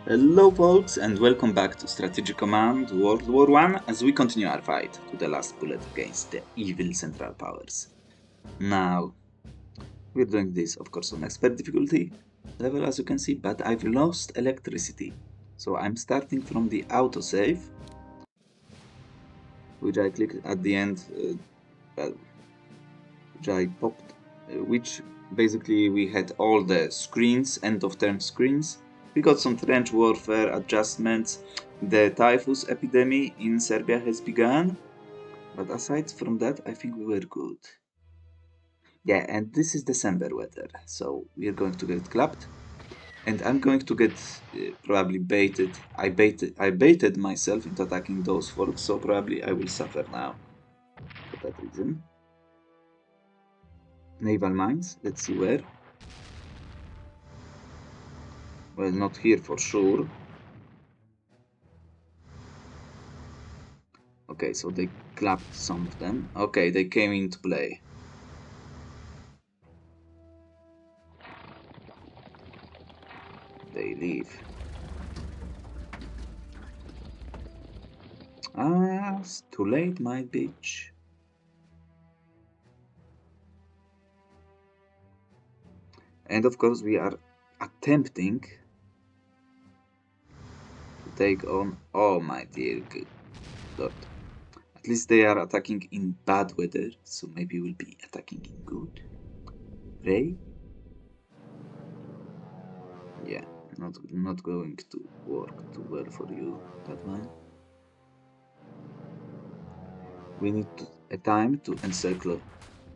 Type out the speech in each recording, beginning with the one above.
Hello folks and welcome back to Strategic Command World War I as we continue our fight to the last bullet against the evil Central Powers. Now, we're doing this of course on expert difficulty level as you can see, but I've lost electricity. So I'm starting from the autosave, which I clicked at the end, which I popped, which basically we had all the screens, end of term screens. We got some trench warfare adjustments. The typhus epidemic in Serbia has begun. But aside from that, I think we were good. Yeah, and this is December weather, so we are going to get clapped. And I'm going to get probably baited. I baited myself into attacking those folks, so probably I will suffer now for that reason. Naval mines, let's see where. Well, not here for sure. Okay, so they clapped some of them. Okay, they came into play. They leave. Ah, it's too late, my bitch. And of course, we are attempting to take on. Oh, my dear good lord. At least they are attacking in bad weather, so maybe we'll be attacking in good. Pray? Yeah, not going to work too well for you, that one. We need a time to encircle.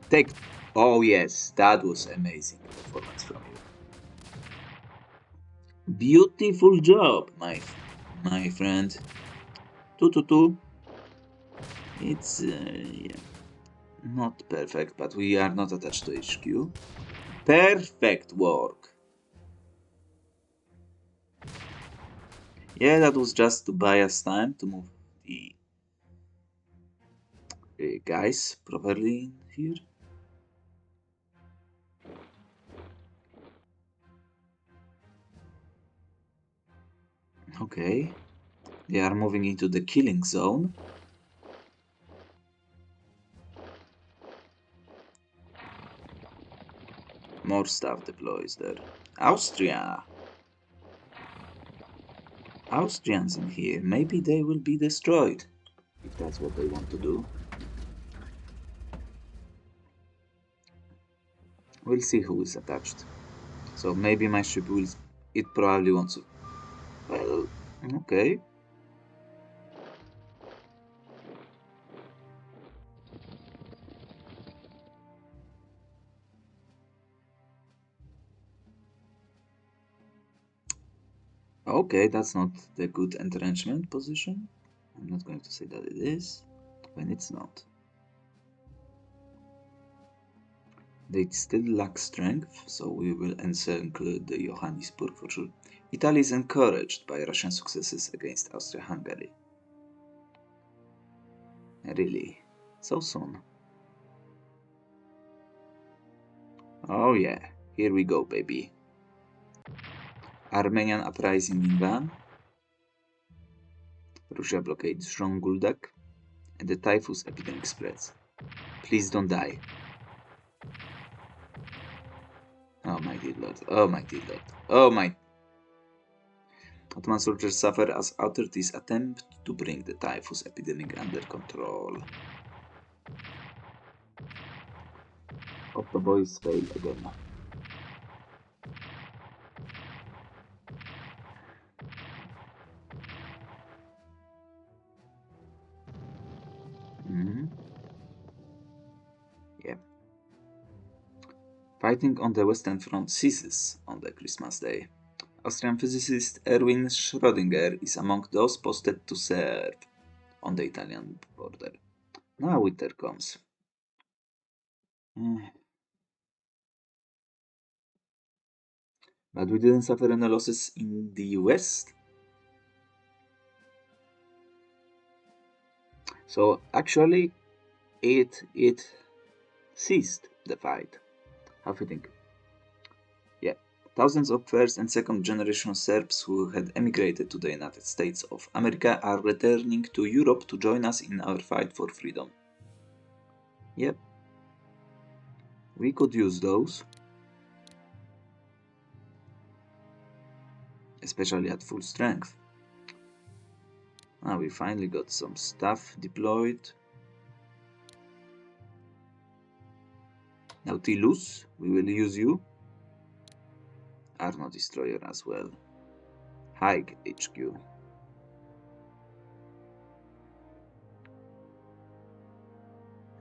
Take. Oh yes, that was amazing performance from you. Beautiful job, my friend. 2-2. It's yeah, not perfect, but we are not attached to HQ. Perfect work. Yeah, that was just to buy us time to move the guys properly in here. Okay, they are moving into the killing zone. More stuff deploys there. Austria. Austrians in here. Maybe they will be destroyed. If that's what they want to do. We'll see who is attached. So maybe my ship will... It probably wants to... Well, okay. Okay, that's not the good entrenchment position. I'm not going to say that it is, when it's not. They still lack strength, so we will encircle the Johannesburg for sure. Italy is encouraged by Russian successes against Austria-Hungary. Really? So soon? Oh yeah, here we go, baby. Armenian uprising in Van. Russia blockades Zhonguldak. And the typhus epidemic spreads. Please don't die. Oh my dear lord. Oh my dear lord. Oh my... Ottoman soldiers suffer as authorities attempt to bring the typhus epidemic under control. Otto boys fail again. Yeah. Fighting on the Western Front ceases on the Christmas Day. Austrian physicist Erwin Schrödinger is among those posted to serve on the Italian border. Now winter comes. But we didn't suffer any losses in the West. So actually, it ceased the fight. How do you think? Yeah. Thousands of first and second generation Serbs who had emigrated to the United States of America are returning to Europe to join us in our fight for freedom. Yep. We could use those. Especially at full strength. Now we finally got some stuff deployed. Nautilus, we will use you. Arno Destroyer as well. Hike HQ.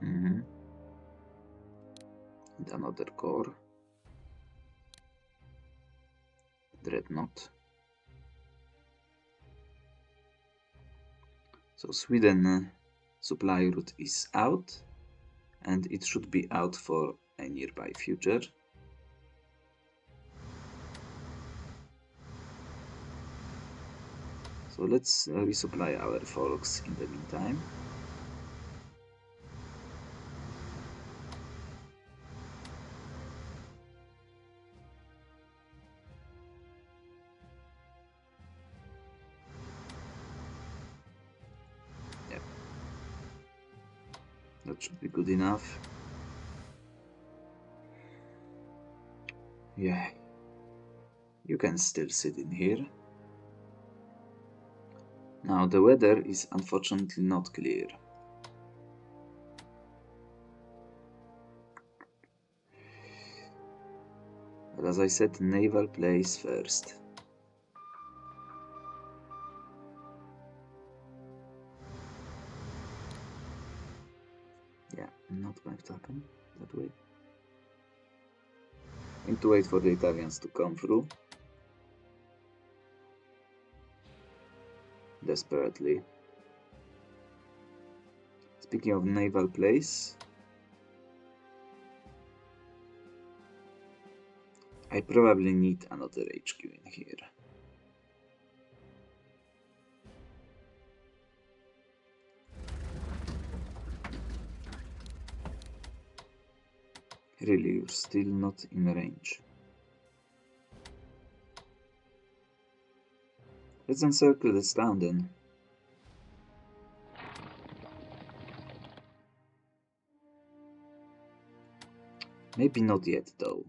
And another core. Dreadnought. So Sweden supply route is out, and it should be out for a nearby future. So let's resupply our folks in the meantime. Yep. That should be good enough. Yeah. You can still sit in here. Now the weather is unfortunately not clear. But as I said, naval plays first. Yeah, not going to happen that way. Need to wait for the Italians to come through. Desperately. Speaking of naval plays, I probably need another HQ in here. Really, you're still not in range. Let's encircle this town then. Maybe not yet though.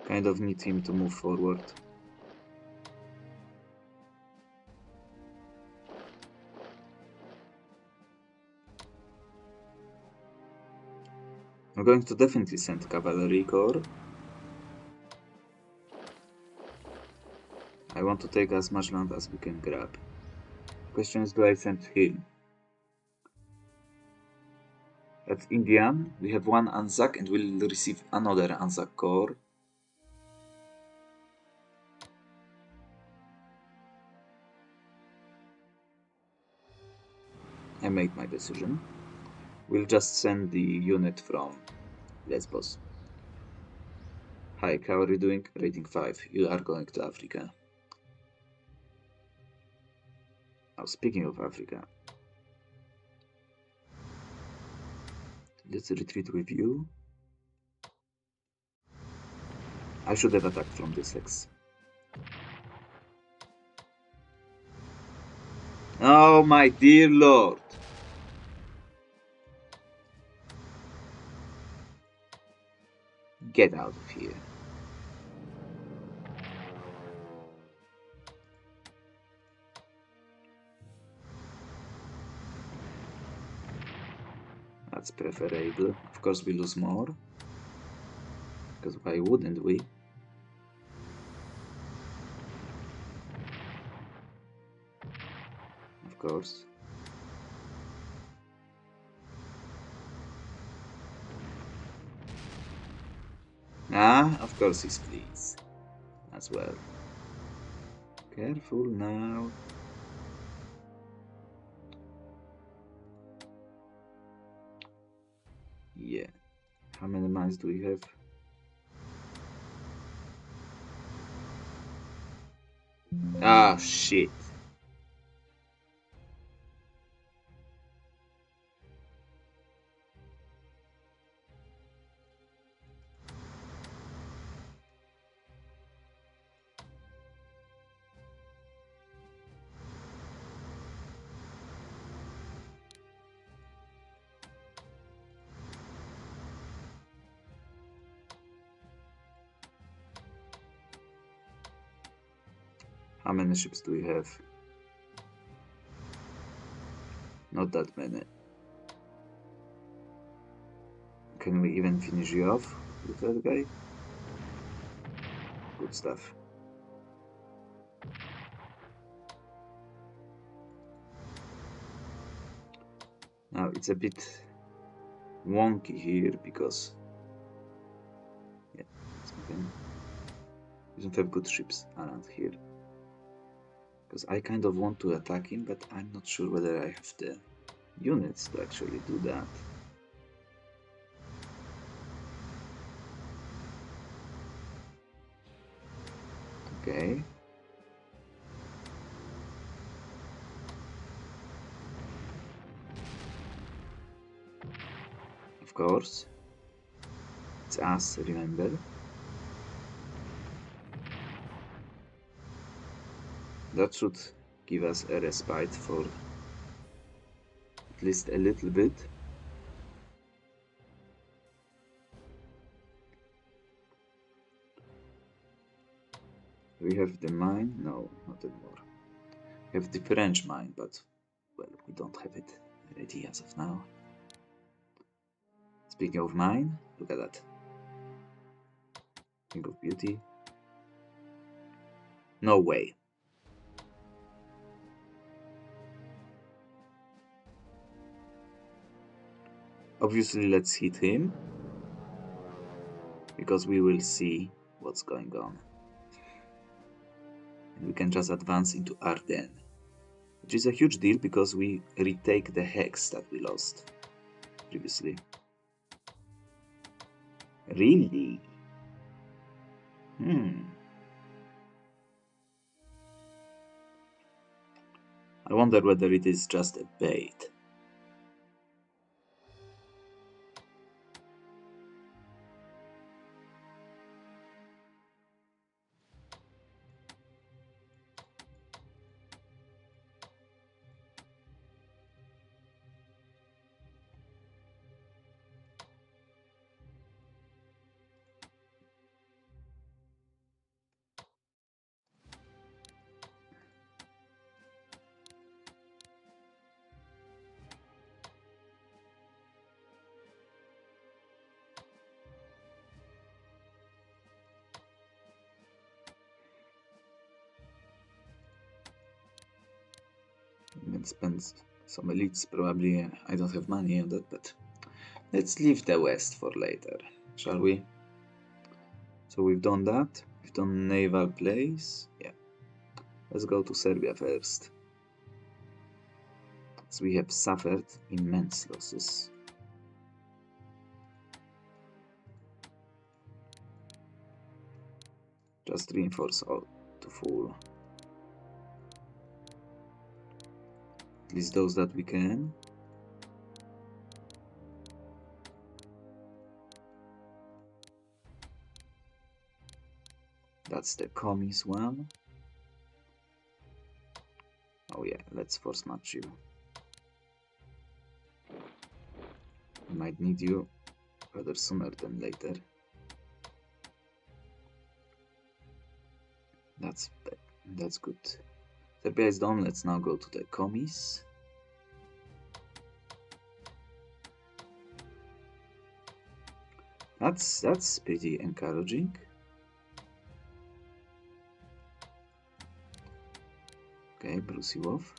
Kind of need him to move forward. I'm going to definitely send Cavalry Corps. I want to take as much land as we can grab. Question is, do I send him? At Indian, we have one Anzac and we'll receive another Anzac Corps. I made my decision. We'll just send the unit from Lesbos. Hi, how are you doing? Rating 5. You are going to Africa. Now, speaking of Africa, let's retreat with you. I should have attacked from this X. Oh my dear lord! Get out of here. That's preferable. Of course we lose more. Because why wouldn't we? Of course. Ah, of course he's pleased. As well. Careful now. Yeah. How many mines do we have? Ah, shit. How many ships do we have? Not that many. Can we even finish you off with that guy? Good stuff. Now it's a bit wonky here because yeah, let's move in. We don't have good ships around here. Because I kind of want to attack him, but I'm not sure whether I have the units to actually do that. Okay. Of course. It's us, remember? That should give us a respite for at least a little bit. We have the mine? No, not anymore. We have the French mine, but well, we don't have it ready as of now. Speaking of mine, look at that. Think of beauty. No way. Obviously, let's hit him, because we will see what's going on. And we can just advance into Ardennes, which is a huge deal because we retake the hex that we lost previously. Really? I wonder whether it is just a bait. And spend some elites, probably. I don't have money on that, but let's leave the west for later, shall we? So we've done that. We've done naval place. Yeah. Let's go to Serbia first. So we have suffered immense losses. Just reinforce all to full. At least those that we can. That's the commies one. Oh yeah, let's force match you. We might need you rather sooner than later. That's good. Serbia is done. Let's now go to the commies. That's pretty encouraging. Okay, Bruce you off.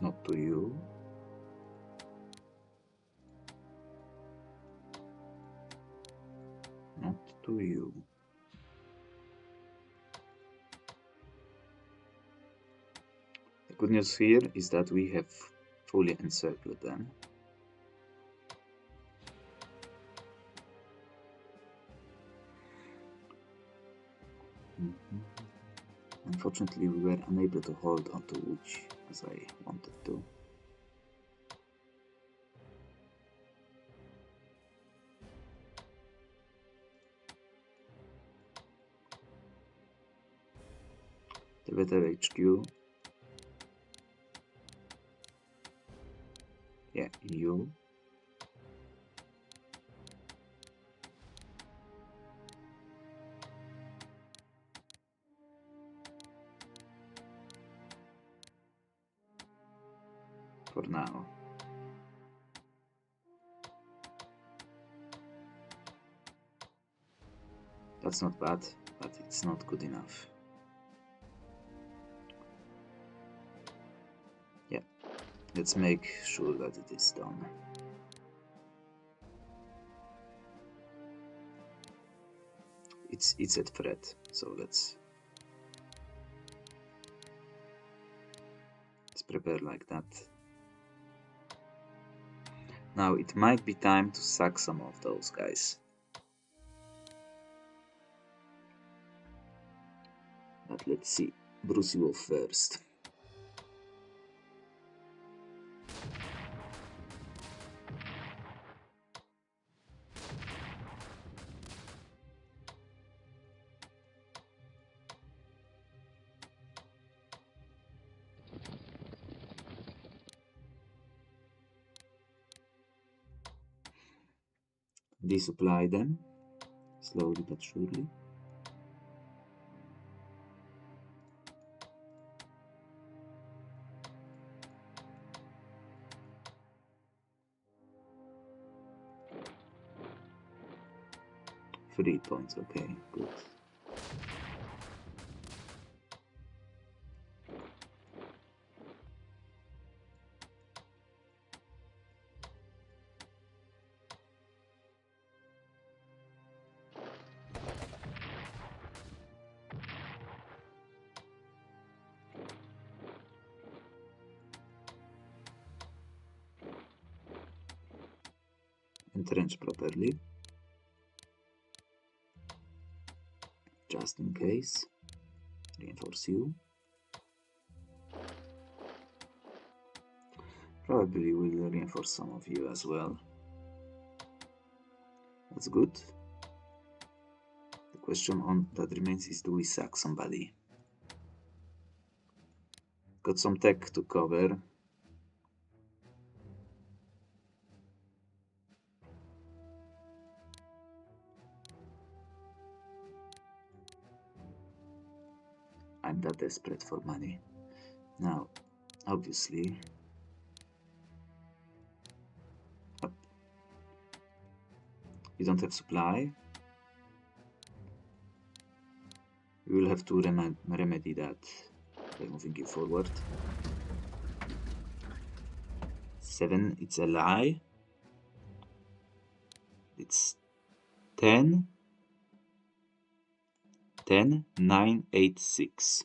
Not to you. Not to you. The good news here is that we have fully encircled them. Unfortunately, we were unable to hold onto Łódź as I wanted to. the better HQ. Yeah, you. For now. That's not bad, but it's not good enough. Yeah, let's make sure that it is done. It's at threat, so let's prepare like that. Now it might be time to sack some of those guys. But let's see. Brucey Wolf first. Desupply them, slowly but surely. Three points, okay, good. Entrench properly, just in case. Reinforce you. Probably will reinforce some of you as well. That's good. The question on that remains is, do we sack somebody? Got some tech to cover. I'm that desperate for money. Now, obviously, you don't have supply. We will have to remedy that by moving you forward. 7, it's a lie. It's 10, 10, 9, 8, 6.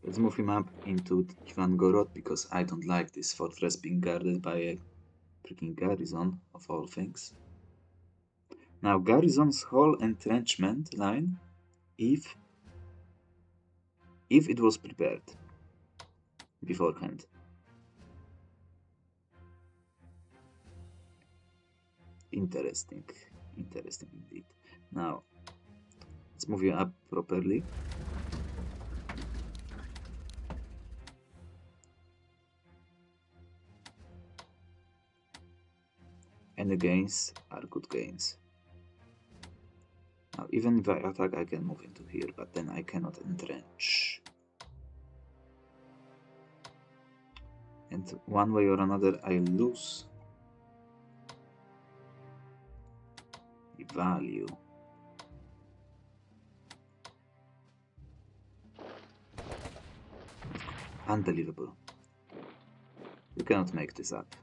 Let's move him up into Ivangorod because I don't like this fortress being guarded by a freaking garrison, of all things. Now, garrison's whole entrenchment line, if it was prepared beforehand. Interesting indeed. Now, let's move you up properly. And the gains are good gains. Now, even if I attack, I can move into here, but then I cannot entrench. And one way or another, I lose the value. Unbelievable. You cannot make this up.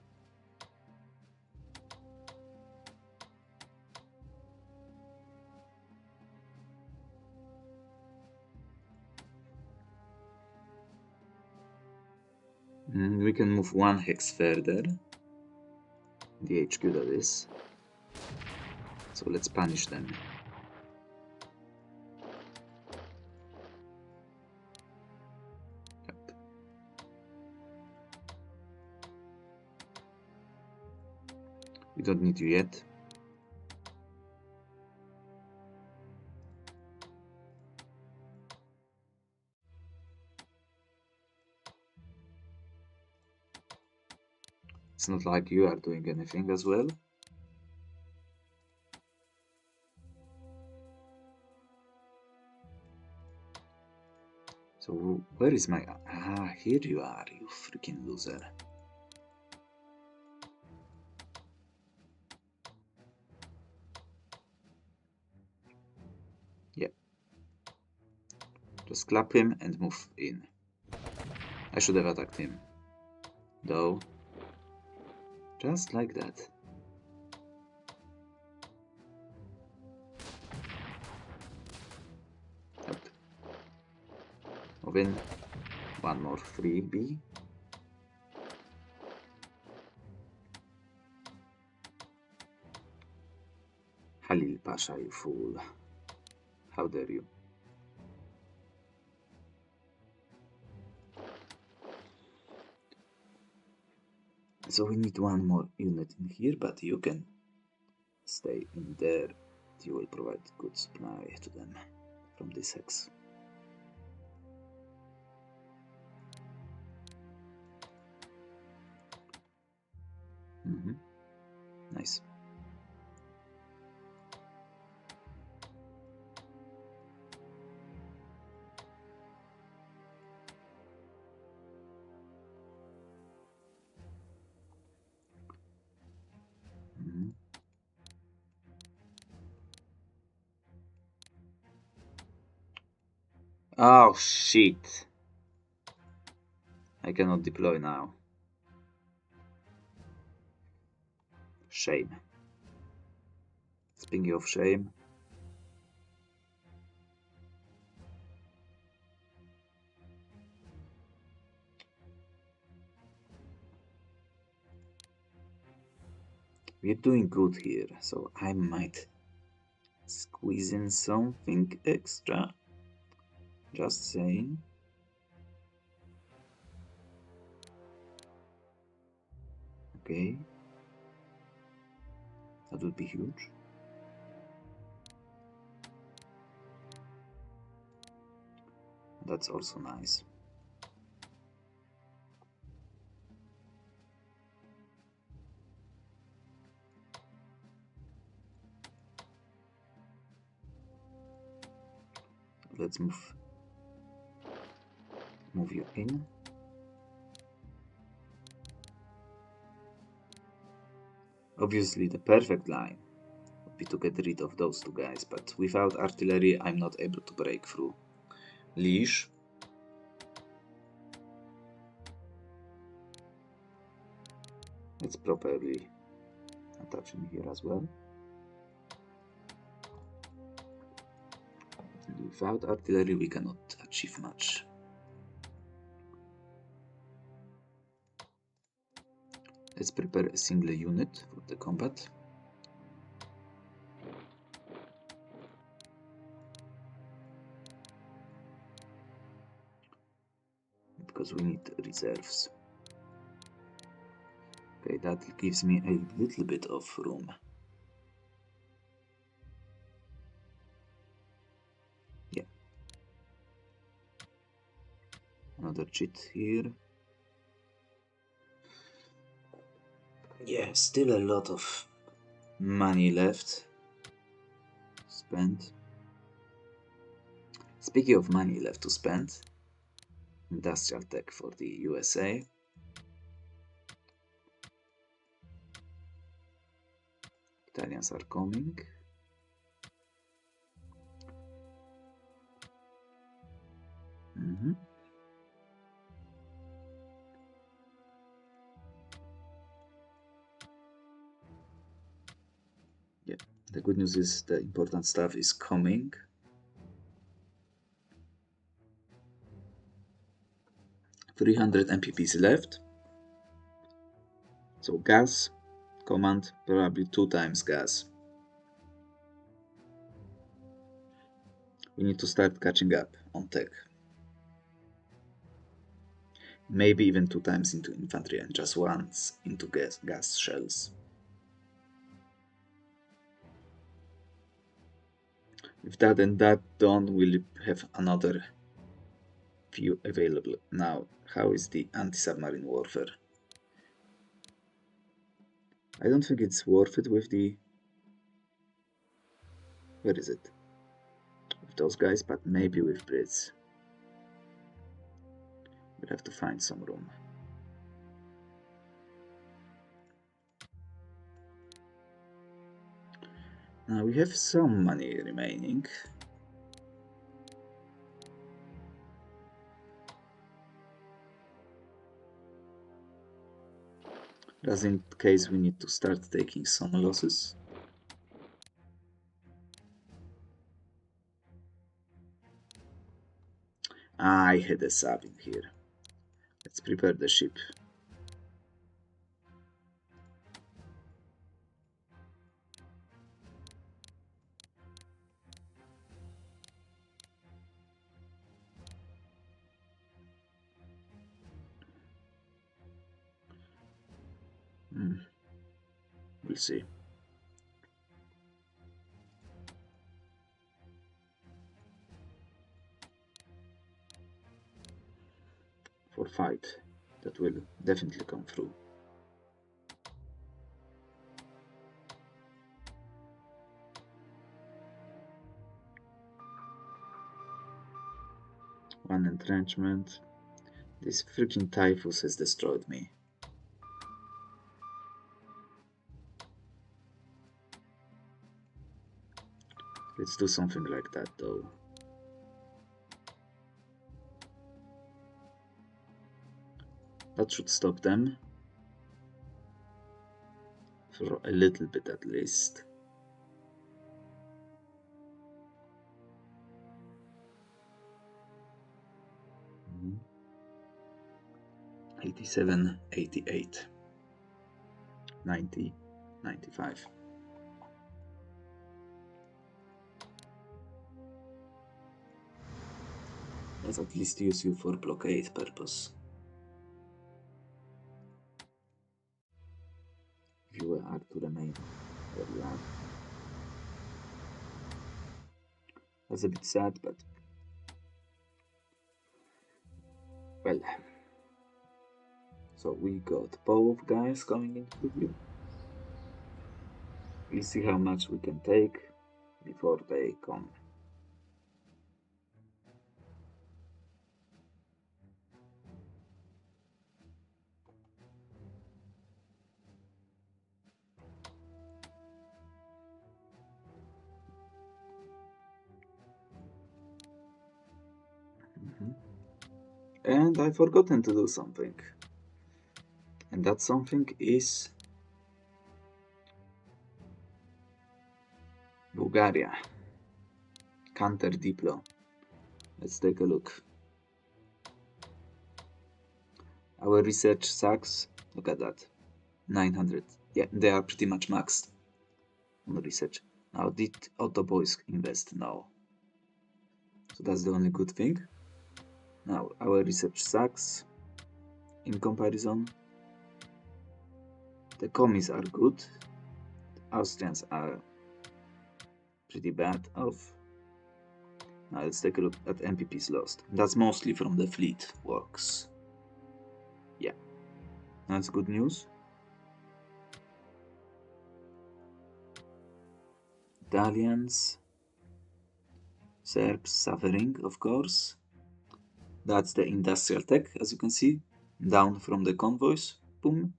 We can move one hex further. The HQ, that is. So let's punish them. Yep. We don't need you yet. It's not like you are doing anything as well. So where is my... Ah, here you are, you freaking loser. Yeah. Just clap him and move in. I should have attacked him. Though. Just like that. Yep. Move in. One more freebie. Halil Pasha, you fool. How dare you? So we need one more unit in here, but you can stay in there. You will provide good supply to them from this hex. Nice. Oh shit. I cannot deploy now. Shame. Speaking of shame. We're doing good here, so I might squeeze in something extra. Just saying. Okay. That would be huge. That's also nice. Let's move you in. Obviously the perfect line would be to get rid of those two guys, but without artillery I'm not able to break through. Leash. Let's properly attach him here as well. And without artillery we cannot achieve much. Let's prepare a single unit for the combat. Because we need reserves. Okay, that gives me a little bit of room. Yeah. Another cheat here. Yeah, still a lot of money left to spend. Speaking of money left to spend, industrial tech for the USA. Italians are coming. Yeah, the good news is the important stuff is coming. $300 MPPs left. So gas, command, probably 2 times gas. We need to start catching up on tech. Maybe even 2 times into infantry and just once into gas shells. If that and that done, we'll have another few available. Now, how is the anti-submarine warfare? I don't think it's worth it with the... Where is it? With those guys, but maybe with Brits. We'll have to find some room. Now we have some money remaining. Just in case we need to start taking some losses. I had a sub in here. Let's prepare the ship. We'll see. For fight, that will definitely come through. One entrenchment. This freaking typhus has destroyed me. Let's do something like that though. That should stop them. For a little bit at least. Mm-hmm. 87, 88, 90, 95. Let's at least use you for blockade purpose. If you are to remain where you are. That's a bit sad, but well. So we got both guys coming into view. We'll see how much we can take before they come. And I've forgotten to do something. And that something is Bulgaria. Counter Diplo. Let's take a look. Our research sucks. Look at that. 900. Yeah, they are pretty much maxed on research. Now, did Otto Boys invest? No. So that's the only good thing. Now, our research sucks in comparison. The commies are good. The Austrians are pretty bad off. Now let's take a look at MPPs lost. That's mostly from the fleet works. Yeah, that's good news. Italians, Serbs suffering, of course. That's the industrial tech, as you can see. Down from the convoys. Boom.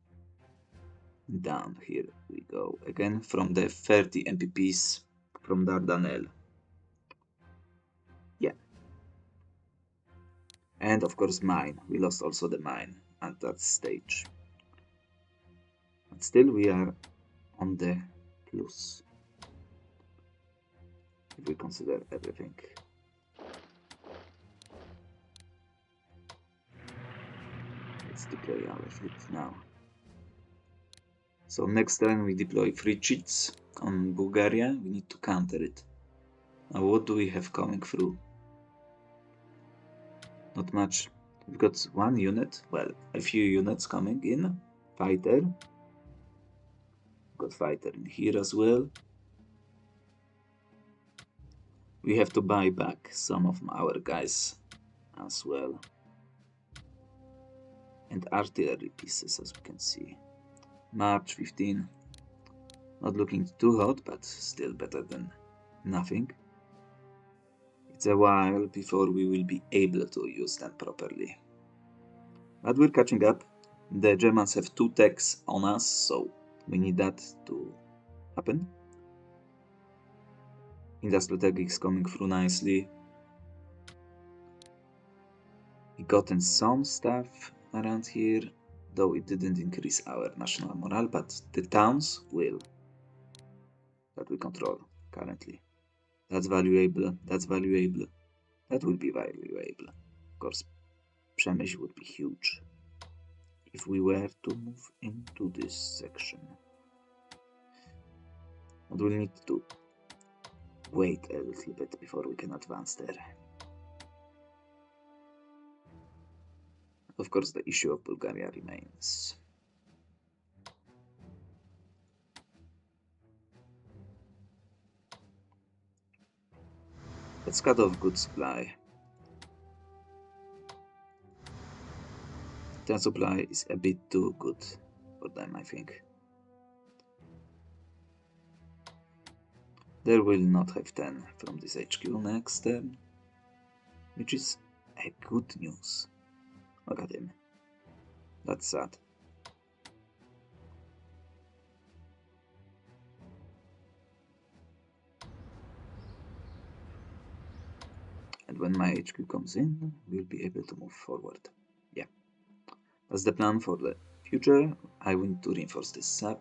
Down here we go. Again from the 30 MPPs from Dardanelles. Yeah. And of course mine. We lost also the mine at that stage. But still we are on the plus. If we consider everything. Let's deploy our fleet now. So next time we deploy 3 cheats on Bulgaria, we need to counter it. Now what do we have coming through? Not much. We've got 1 unit, well, a few units coming in. Fighter. Got fighter in here as well. We have to buy back some of our guys as well. And artillery pieces, as we can see. March 15. Not looking too hot, but still better than nothing. It's a while before we will be able to use them properly. But we're catching up. The Germans have 2 techs on us, so we need that to happen. Industrial tech is coming through nicely. We gotten some stuff around here, though it didn't increase our national morale, but the towns will. That we control currently. That's valuable, that's valuable. That will be valuable. Of course, Przemyśl would be huge if we were to move into this section. But we'll need to wait a little bit before we can advance there. Of course, the issue of Bulgaria remains. Let's cut off good supply. That supply is a bit too good for them, I think. They will not have 10 from this HQ next turn, which is a good news. Look at him. That's sad. And when my HQ comes in, we'll be able to move forward. Yeah. That's the plan for the future. I want to reinforce this sub.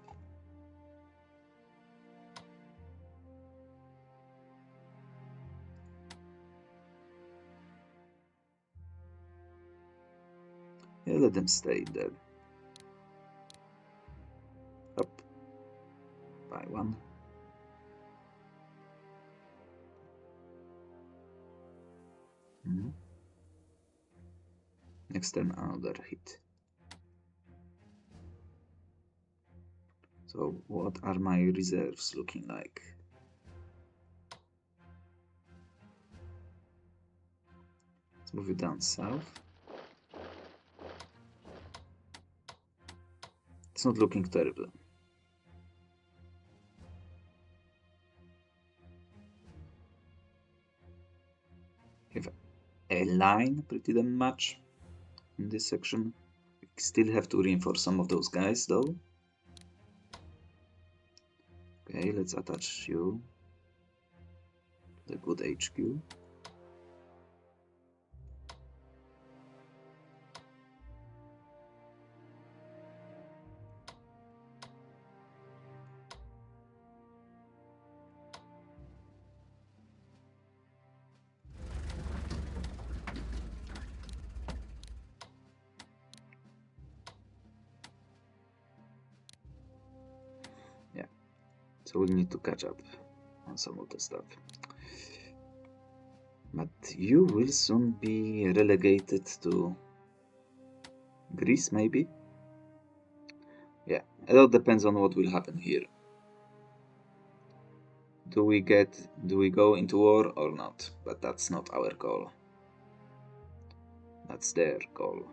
Yeah, let them stay there. Up by 1. Next turn, another hit. So what are my reserves looking like? Let's move it down south. It's not looking terrible. We have a line pretty damn much in this section. We still have to reinforce some of those guys though. Okay, let's attach you to the good HQ. Yeah, so we need to catch up on some of the stuff. But you will soon be relegated to Greece, maybe? Yeah, it all depends on what will happen here. Do we go into war or not? But that's not our goal. That's their goal.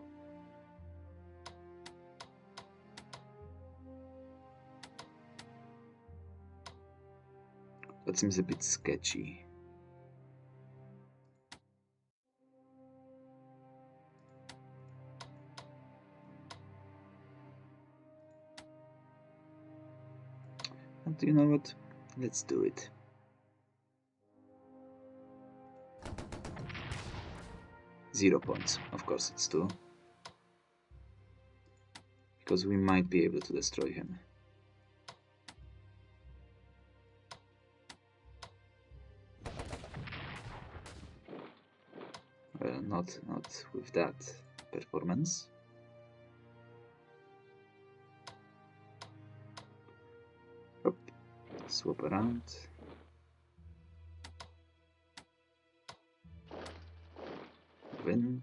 That seems a bit sketchy. And you know what? Let's do it. Zero points. Of course it's 2. Because we might be able to destroy him. Well, not with that performance. Swap around. Win.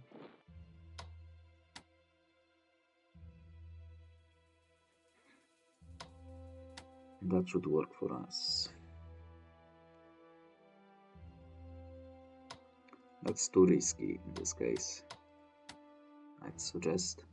That should work for us. That's too risky in this case. I'd suggest.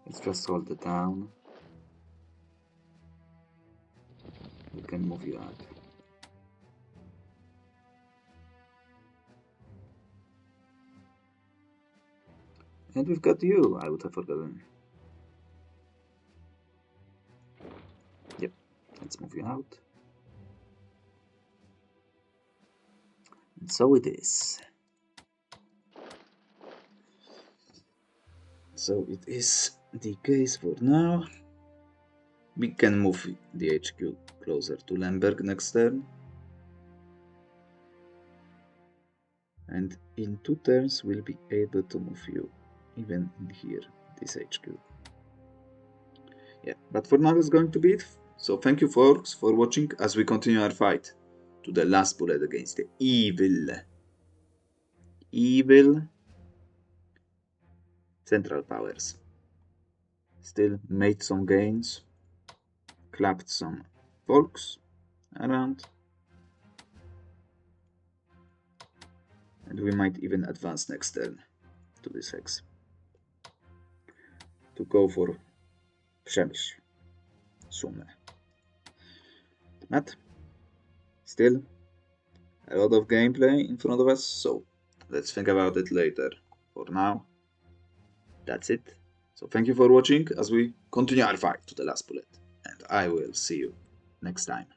Let's just hold it down. We can move you out. And we've got you, I would have forgotten. Yep, let's move you out. And so it is. So it is the case for now. We can move the HQ closer to Lemberg next turn. And in 2 turns we'll be able to move you even in here, this HQ. Yeah, but for now it's going to be it. So thank you folks for watching as we continue our fight to the last bullet against the evil Central Powers. Still made some gains, clapped some folks around, and we might even advance next turn to this hex to go for Przemysl Sumy. But still a lot of gameplay in front of us, so let's think about it later. For now, that's it. So thank you for watching as we continue our fight to the last bullet, and I will see you next time.